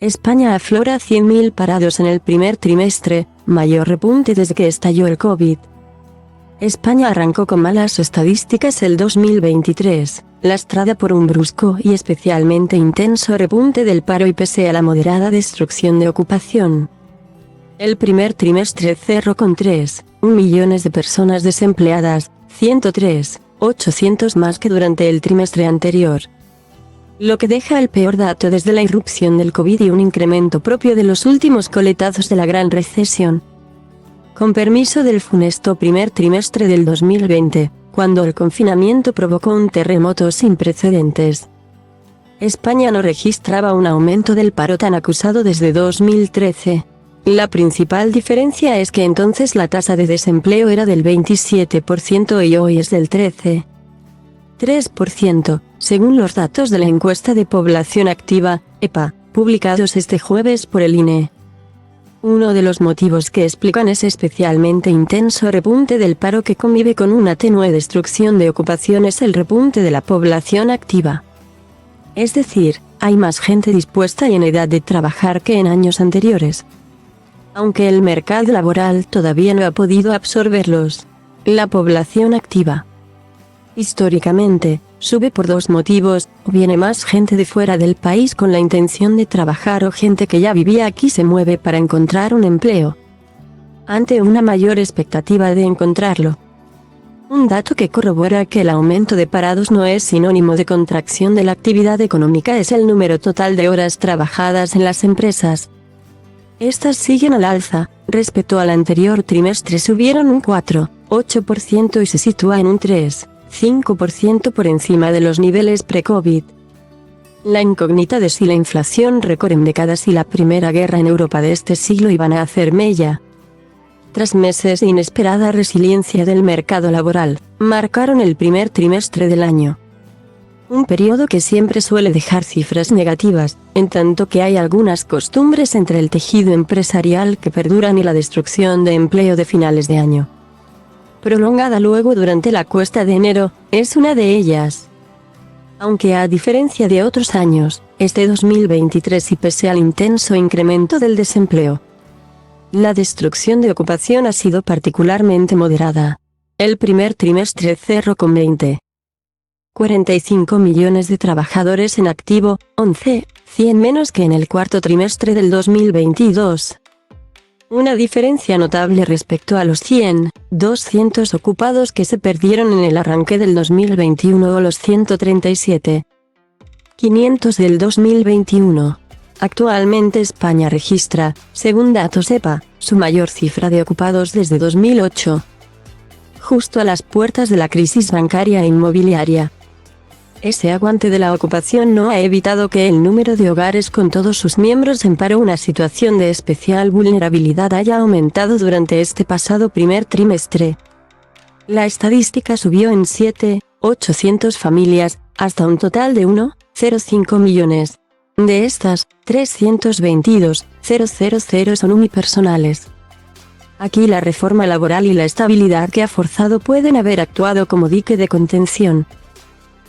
España aflora 100.000 parados en el primer trimestre, mayor repunte desde que estalló el COVID. España arrancó con malas estadísticas el 2023, lastrada por un brusco y especialmente intenso repunte del paro y pese a la moderada destrucción de ocupación. El primer trimestre cerró con 3,1 millones de personas desempleadas, 103,800 más que durante el trimestre anterior. Lo que deja el peor dato desde la irrupción del COVID y un incremento propio de los últimos coletazos de la gran recesión. Con permiso del funesto primer trimestre del 2020, cuando el confinamiento provocó un terremoto sin precedentes. España no registraba un aumento del paro tan acusado desde 2013. La principal diferencia es que entonces la tasa de desempleo era del 27% y hoy es del 13,3%, según los datos de la encuesta de población activa, EPA, publicados este jueves por el INE. Uno de los motivos que explican ese especialmente intenso repunte del paro que convive con una tenue destrucción de ocupación es el repunte de la población activa. Es decir, hay más gente dispuesta y en edad de trabajar que en años anteriores. Aunque el mercado laboral todavía no ha podido absorberlos. La población activa, históricamente, sube por dos motivos: o viene más gente de fuera del país con la intención de trabajar o gente que ya vivía aquí se mueve para encontrar un empleo, ante una mayor expectativa de encontrarlo. Un dato que corrobora que el aumento de parados no es sinónimo de contracción de la actividad económica es el número total de horas trabajadas en las empresas. Estas siguen al alza, respecto al anterior trimestre subieron un 4,8% y se sitúa en un 3,5% por encima de los niveles pre-COVID. La incógnita de si la inflación récord en décadas y la primera guerra en Europa de este siglo iban a hacer mella. Tras meses de inesperada resiliencia del mercado laboral, marcaron el primer trimestre del año. Un periodo que siempre suele dejar cifras negativas, en tanto que hay algunas costumbres entre el tejido empresarial que perduran y la destrucción de empleo de finales de año, prolongada luego durante la cuesta de enero, es una de ellas. Aunque a diferencia de otros años, este 2023 y pese al intenso incremento del desempleo, la destrucción de ocupación ha sido particularmente moderada. El primer trimestre cerró con 45 millones de trabajadores en activo, 100 menos que en el cuarto trimestre del 2022. Una diferencia notable respecto a los 200 ocupados que se perdieron en el arranque del 2021 o los 500 del 2021. Actualmente España registra, según datos EPA, su mayor cifra de ocupados desde 2008. Justo a las puertas de la crisis bancaria e inmobiliaria. Ese aguante de la ocupación no ha evitado que el número de hogares con todos sus miembros en paro, una situación de especial vulnerabilidad, haya aumentado durante este pasado primer trimestre. La estadística subió en 7,800 familias, hasta un total de 1,05 millones. De estas, 322,000 son unipersonales. Aquí la reforma laboral y la estabilidad que ha forzado pueden haber actuado como dique de contención,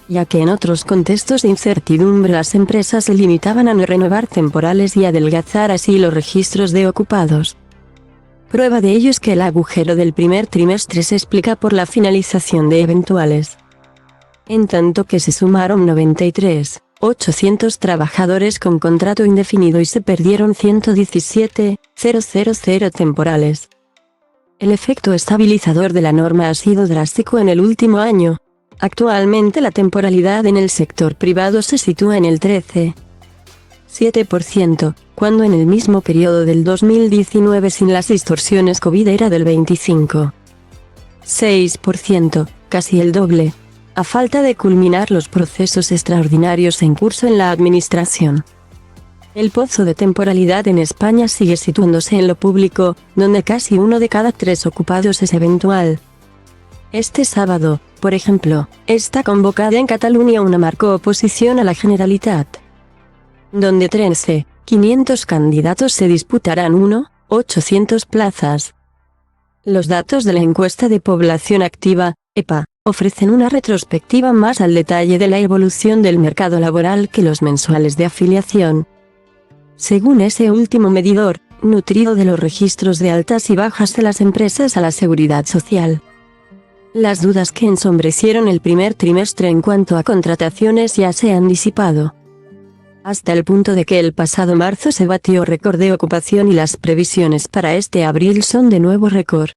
ya que en otros contextos de incertidumbre las empresas se limitaban a no renovar temporales y adelgazar así los registros de ocupados. Prueba de ello es que el agujero del primer trimestre se explica por la finalización de eventuales, en tanto que se sumaron 93,800 trabajadores con contrato indefinido y se perdieron 117,000 temporales. El efecto estabilizador de la norma ha sido drástico en el último año. Actualmente la temporalidad en el sector privado se sitúa en el 13,7%, cuando en el mismo periodo del 2019 sin las distorsiones COVID era del 25,6%, casi el doble, a falta de culminar los procesos extraordinarios en curso en la administración. El pozo de temporalidad en España sigue situándose en lo público, donde casi uno de cada 3 ocupados es eventual. Este sábado, por ejemplo, está convocada en Cataluña una macrooposición a la Generalitat, donde 13,500 candidatos se disputarán 1,800 plazas. Los datos de la encuesta de población activa, EPA, ofrecen una retrospectiva más al detalle de la evolución del mercado laboral que los mensuales de afiliación. Según ese último medidor, nutrido de los registros de altas y bajas de las empresas a la seguridad social, las dudas que ensombrecieron el primer trimestre en cuanto a contrataciones ya se han disipado, hasta el punto de que el pasado marzo se batió récord de ocupación y las previsiones para este abril son de nuevo récord.